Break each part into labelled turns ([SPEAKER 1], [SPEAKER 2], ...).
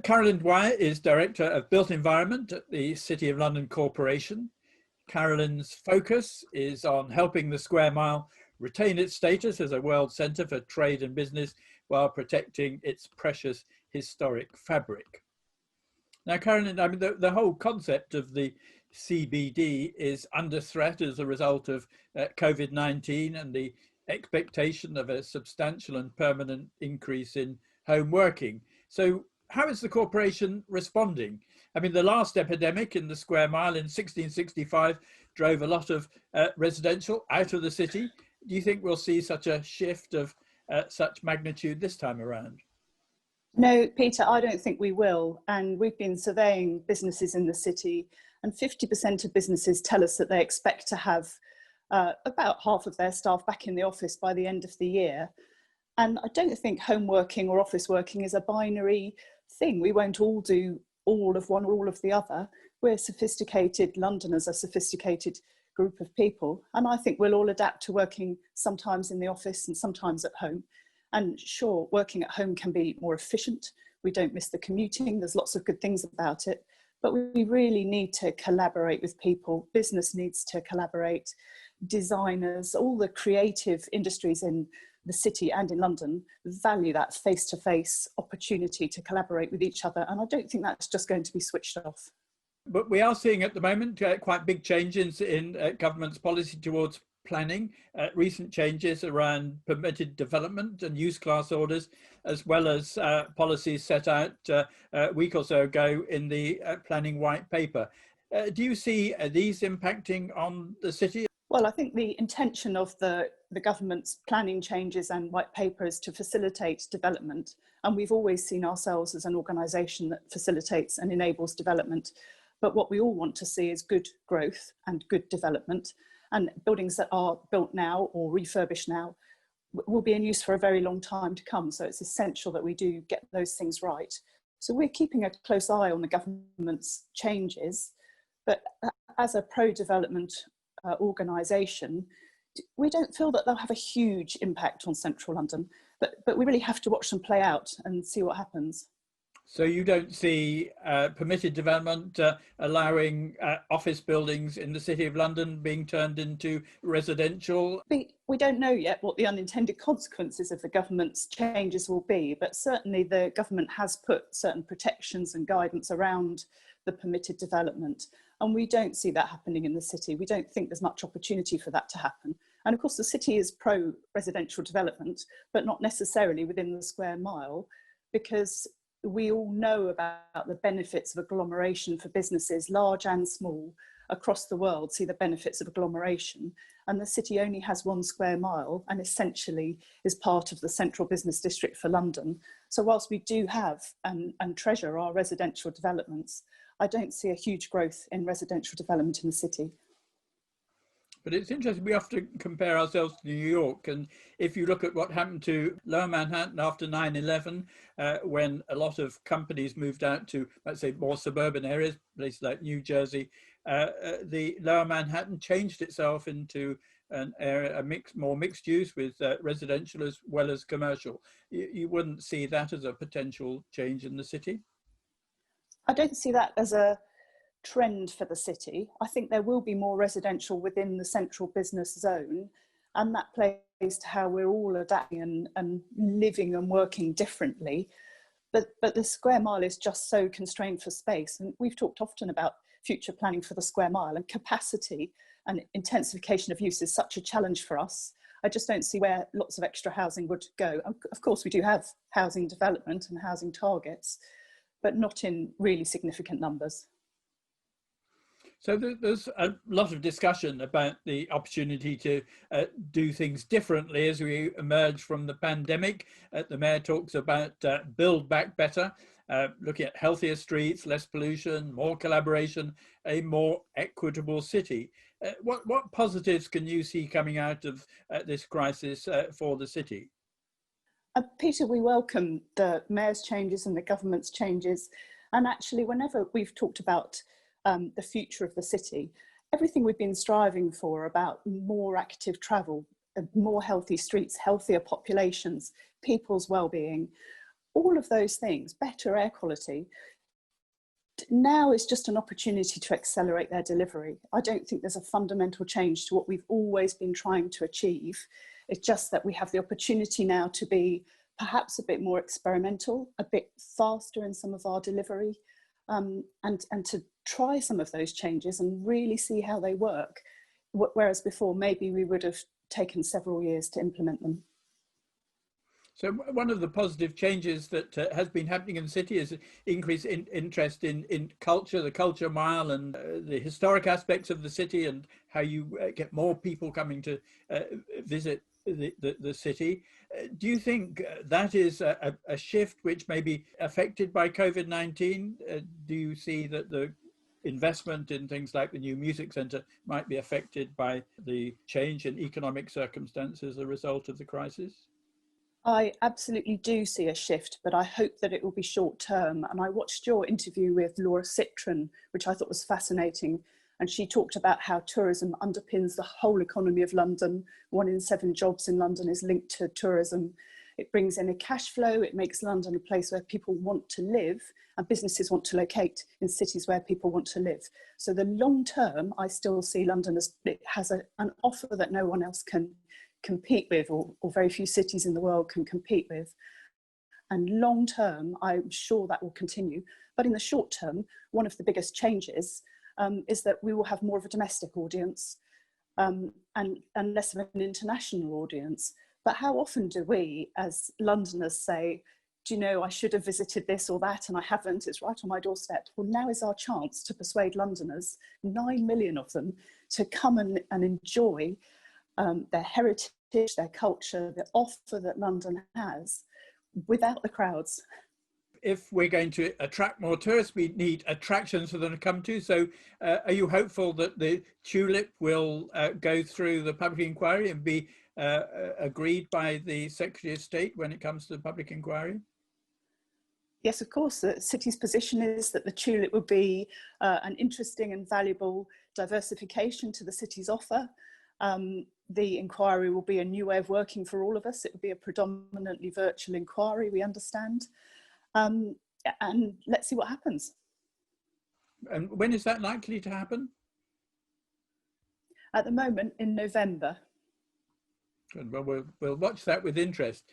[SPEAKER 1] Carolyn Dwyer is Director of Built Environment at the City of London Corporation. Carolyn's focus is on helping the Square Mile retain its status as a world centre for trade and business while protecting its precious historic fabric. Now, Carolyn, I mean, the whole concept of the CBD is under threat as a result of COVID-19 and the expectation of a substantial and permanent increase in home working. So how is the corporation responding? I mean, the last epidemic in the Square Mile in 1665 drove a lot of residential out of the city. Do you think we'll see such a shift of such magnitude this time around?
[SPEAKER 2] No, Peter, I don't think we will. And we've been surveying businesses in the city, and 50% of businesses tell us that they expect to have about half of their staff back in the office by the end of the year. And I don't think home working or office working is a binary thing. We won't all do all of one or all of the other. We're sophisticated Londoners, a sophisticated group of people. And I think we'll all adapt to working sometimes in the office and sometimes at home. And sure, working at home can be more efficient. We don't miss the commuting. There's lots of good things about it. But we really need to collaborate with people. Business needs to collaborate. Designers, all the creative industries in the city and in London value that face-to-face opportunity to collaborate with each other. And I don't think that's just going to be switched off.
[SPEAKER 1] But we are seeing at the moment quite big changes in government's policy towards planning, recent changes around permitted development and use class orders, as well as policies set out a week or so ago in the planning white paper. Do you see these impacting on the city?
[SPEAKER 2] Well, I think the intention of the government's planning changes and white paper is to facilitate development. And we've always seen ourselves as an organisation that facilitates and enables development. But what we all want to see is good growth and good development. And buildings that are built now or refurbished now will be in use for a very long time to come. So it's essential that we do get those things right. So we're keeping a close eye on the government's changes. But as a pro-development organisation, we don't feel that they'll have a huge impact on central London. But we really have to watch them play out and see what happens.
[SPEAKER 1] So you don't see permitted development allowing office buildings in the City of London being turned into residential?
[SPEAKER 2] We don't know yet what the unintended consequences of the government's changes will be, but certainly the government has put certain protections and guidance around the permitted development. And we don't see that happening in the city. We don't think there's much opportunity for that to happen. And of course, the city is pro-residential development, but not necessarily within the Square Mile, because we all know about the benefits of agglomeration for businesses, large and small, across the world see the benefits of agglomeration. And the city only has 1 square mile and essentially is part of the central business district for London. So whilst we do have and treasure our residential developments, I don't see a huge growth in residential development in the city.
[SPEAKER 1] But it's interesting, we often compare ourselves to New York, and if you look at what happened to Lower Manhattan after 9/11, when a lot of companies moved out to, let's say, more suburban areas, places like New Jersey, the Lower Manhattan changed itself into an area, more mixed use with residential as well as commercial. You wouldn't see that as a potential change in the city?
[SPEAKER 2] I don't see that as a trend for the city. I think there will be more residential within the central business zone, and that plays to how we're all adapting and living and working differently. But the Square Mile is just so constrained for space, and we've talked often about future planning for the Square Mile, and capacity and intensification of use is such a challenge for us. I just don't see where lots of extra housing would go. Of course, we do have housing development and housing targets, but not in really significant numbers.
[SPEAKER 1] So there's a lot of discussion about the opportunity to do things differently as we emerge from the pandemic. The Mayor talks about build back better, looking at healthier streets, less pollution, more collaboration, a more equitable city. What positives can you see coming out of this crisis for the city?
[SPEAKER 2] Peter, we welcome the Mayor's changes and the government's changes. And actually, whenever we've talked about the future of the city, everything we've been striving for about more active travel, more healthy streets, healthier populations, people's well-being, all of those things, better air quality, now is just an opportunity to accelerate their delivery. I don't think there's a fundamental change to what we've always been trying to achieve. It's just that we have the opportunity now to be perhaps a bit more experimental, a bit faster in some of our delivery, and to try some of those changes and really see how they work. Whereas before, maybe we would have taken several years to implement them.
[SPEAKER 1] So one of the positive changes that has been happening in the city is increased interest in culture, the culture mile, and the historic aspects of the city, and how you get more people coming to visit the city. Do you think that is a shift which may be affected by COVID-19? Do you see that the investment in things like the new music centre might be affected by the change in economic circumstances as a result of the crisis?
[SPEAKER 2] I absolutely do see a shift, but I hope that it will be short term. And I watched your interview with Laura Citron, which I thought was fascinating. And she talked about how tourism underpins the whole economy of London. 1 in 7 jobs in London is linked to tourism. It brings in a cash flow. It makes London a place where people want to live, and businesses want to locate in cities where people want to live. So the long term, I still see London as it has an offer that no one else can compete with, or very few cities in the world can compete with. And long term, I'm sure that will continue. But in the short term, one of the biggest changes is that we will have more of a domestic audience and less of an international audience. But how often do we, as Londoners, say, do you know, I should have visited this or that and I haven't, it's right on my doorstep. Well, now is our chance to persuade Londoners, 9 million of them, to come and enjoy their heritage, their culture, the offer that London has, without the crowds.
[SPEAKER 1] If we're going to attract more tourists, we need attractions for them to come to. So are you hopeful that the Tulip will go through the public inquiry and be agreed by the Secretary of State when it comes to the public inquiry?
[SPEAKER 2] Yes, of course. The city's position is that the Tulip would be an interesting and valuable diversification to the city's offer. The inquiry will be a new way of working for all of us. It will be a predominantly virtual inquiry, we understand. And let's see what happens.
[SPEAKER 1] And when is that likely to happen?
[SPEAKER 2] At the moment, in November.
[SPEAKER 1] Good. Well, we'll watch that with interest.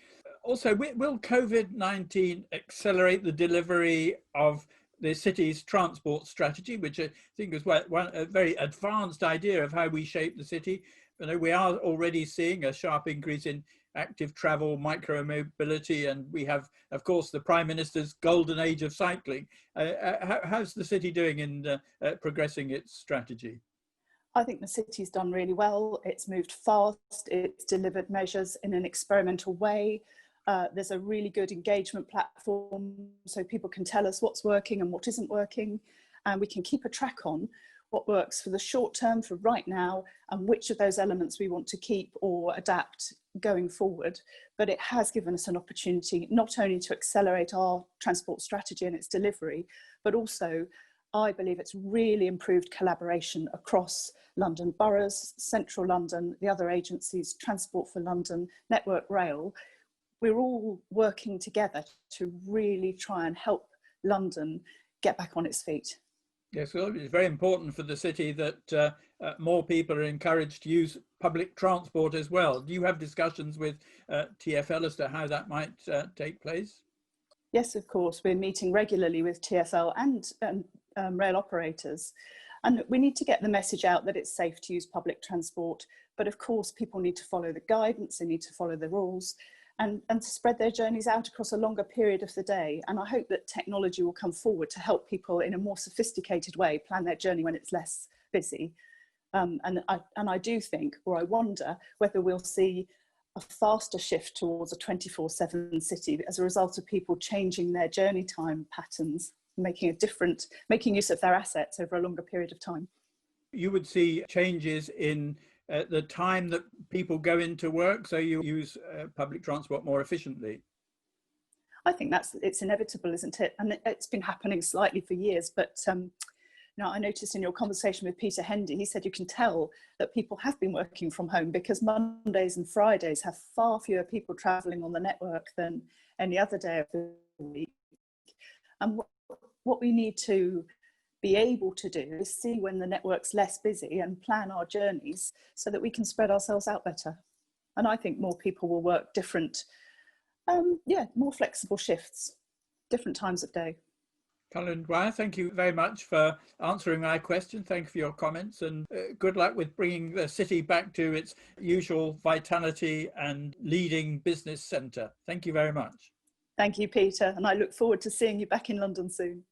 [SPEAKER 1] Also, will COVID-19 accelerate the delivery of the city's transport strategy, which I think is a very advanced idea of how we shape the city? You know, we are already seeing a sharp increase in active travel, micro-mobility, and we have, of course, the Prime Minister's golden age of cycling. How's the city doing in progressing its strategy?
[SPEAKER 2] I think the city's done really well. It's moved fast. It's delivered measures in an experimental way. There's a really good engagement platform so people can tell us what's working and what isn't working. And we can keep a track on what works for the short term, for right now, and which of those elements we want to keep or adapt going forward. But it has given us an opportunity not only to accelerate our transport strategy and its delivery, but also I believe it's really improved collaboration across London boroughs, Central London, the other agencies, Transport for London, Network Rail. We're all working together to really try and help London get back on its feet.
[SPEAKER 1] Yes, well, it's very important for the city that more people are encouraged to use public transport as well. Do you have discussions with TfL as to how that might take place?
[SPEAKER 2] Yes, of course. We're meeting regularly with TfL and rail operators. And we need to get the message out that it's safe to use public transport. But of course, people need to follow the guidance, they need to follow the rules, and to spread their journeys out across a longer period of the day. And I hope that technology will come forward to help people in a more sophisticated way plan their journey when it's less busy. And I do think, or I wonder, whether we'll see a faster shift towards a 24/7 city as a result of people changing their journey time patterns, making use of their assets over a longer period of time. You
[SPEAKER 1] would see changes in the time that people go into work, so you use public transport more efficiently?
[SPEAKER 2] I think it's inevitable, isn't it? And it's been happening slightly for years, but I noticed in your conversation with Peter Hendy, he said you can tell that people have been working from home because Mondays and Fridays have far fewer people travelling on the network than any other day of the week. And what we need to be able to do is see when the network's less busy and plan our journeys so that we can spread ourselves out better. And I think more people will work different, more flexible shifts, different times of day.
[SPEAKER 1] Carolyn Dwyer, thank you very much for answering my question. Thank you for your comments, and good luck with bringing the city back to its usual vitality and leading business centre. Thank you very much.
[SPEAKER 2] Thank you, Peter, and I look forward to seeing you back in London soon.